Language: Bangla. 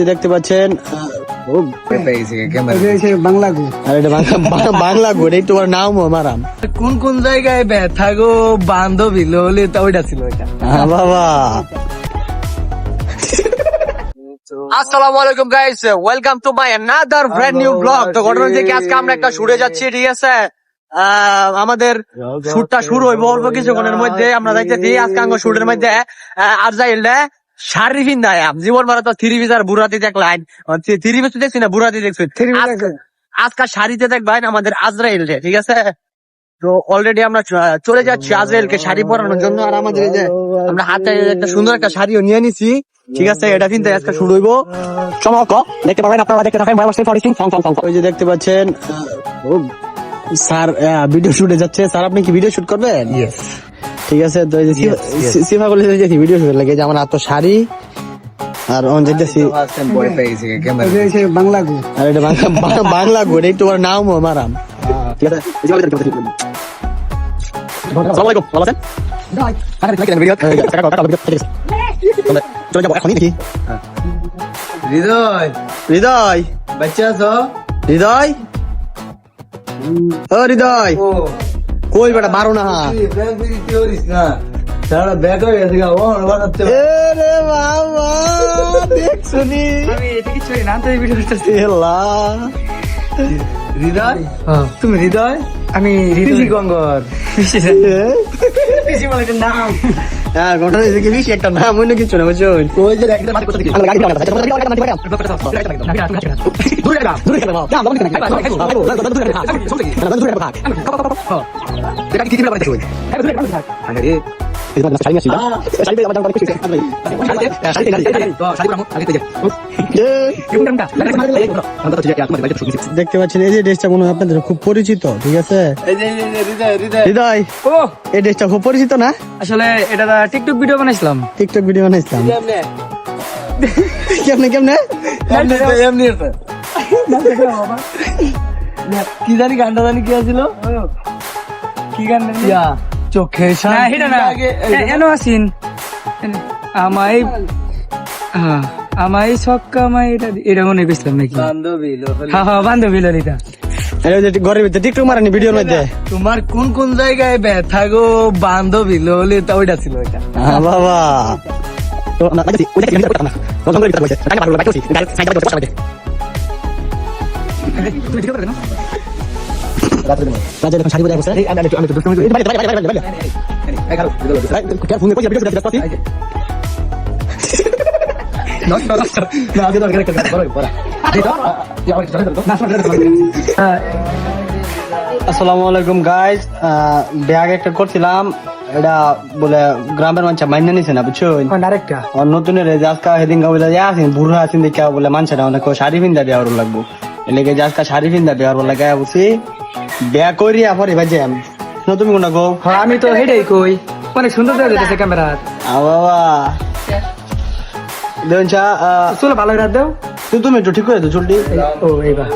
দেখতে পাচ্ছেন বাংলা গো তোমার নাম মারাম কোন কোন জায়গায় ব্যথা গো বান্ধবী ললিতা ওইটা ছিল ওইটা বাবা। আসসালামু আলাইকুম guys, welcome to my another brand new blog. তো ঘটনা হচ্ছে কি আজকে আমরা একটা শুটে যাচ্ছি, ঠিক আছে? আমাদের শুটটা শুরু হইব অল্প কিছুক্ষণের মধ্যে। আমরা যাইতেছি আজকে আঙ্গ শুটের মধ্যে আর যাইলে শাড়ি পিন্ধায় জীবন মারা তো থ্রি পিস আর বুড়াতি দেখলাম, থ্রি পিস দেখছি না বুড়াতি দেখছি। আজকাল শাড়িতে দেখবেন আমাদের আজরাইল রে, ঠিক আছে? তো অলরেডি আমরা চলে যাচ্ছি আজরাইলকে শাড়ি পরানোর জন্য। আর আমাদের এই যে আমরা হাতে একটা সুন্দর একটা শাড়িও নিয়ে নিছি, ঠিক আছে? এটা কিন্তু আজকে শুরু হইব। চমক দেখতে পাবেন, আপনারা দেখতে থাকেন। ওই যে দেখতে পাচ্ছেন স্যার ভিডিও শুটে যাচ্ছে। স্যার আপনি কি ভিডিও শুট করবেন? ঠিক আছে। তো এই যে সিফা বলে যাচ্ছি ভিডিও শুট লাগে, যে আমার হাত শাড়ি আর অন যেতেছি বাংলা গো, আর এটা বাংলা গো তোমার নাম মারাম, ঠিক আছে? আসসালামু আলাইকুম, ভালো আছেন? চলে যাবো এখনই নাকি? হৃদয় হৃদয়, বাচ্চা আছো? হৃদয়, ও হৃদয়, কই বেটা বারো না? সারা ব্যাগ হয়ে গেছে গা, ও বানাচ্ছে। রে বাবা, দেখ শুনি আমি এটা কিছু না, তো এই ভিডিও করতেছি। হৃদয়, তুমি হৃদয়? আমি হৃদয় গঙ্গর পিসি বলে একটা নাম। হ্যাঁ, ঘটনা হয়েছে কি বেশি একটা নাম অন্য কিছু না, বুঝছো? ওই যে দেখতে পাচ্ছেন এই যে ড্রেসটা মনে হয় আপনাদের খুব পরিচিত, ঠিক আছে? হৃদয়, ও এই ড্রেসটা খুব পরিচিত না? আসলে এটা টিকটক ভিডিও বানাইছিলাম। টিকটক ভিডিও বানাইছিলাম। কেমনে কেমনে কি জানি গানটা জানি কি আছিল, কি গান চোখে এনো আসিন আমায় আমায় সক্কা আমায় এটা মনে পেয়েছিলাম নাকি বান্ধবী? হ্যাঁ হ্যাঁ, বান্ধবী ললিতা। ঘরের ভিতরে টিকটক মারানি ভিডিওর মধ্যে তোমার কোন কোন জায়গায় ব্যথা গো বান্ধবী ললিতা ওইটা ছিল ওইটা বাবা। আসসালামু আলাইকুম গাইস, ব্যাগ একটা করছিলাম, এটা বলে গ্রামের মানুষ মাইনে নিছে না, বুঝছো? আরেকটা নতুন আজকা সেদিন বলে আসেন বুড়া আছেন দেখে বলে মানছে না, অনেক শাড়ি পিন্দা দেওয়ার লাগবো, এলাকে যে আজকা শাড়ি পিন্দা দেওয়ার বলে গায়ে বসি ব্যাগ করি পরে ভাই জ্যাম নতুন কোন গো। আমি তো হেডেই কই, অনেক সুন্দর দেখা যাচ্ছে ক্যামেরা। বাবা দেন চা চলো ভালো রাত দাও তুমি একটু ঠিক করে দাও চুলটি। ও এইবার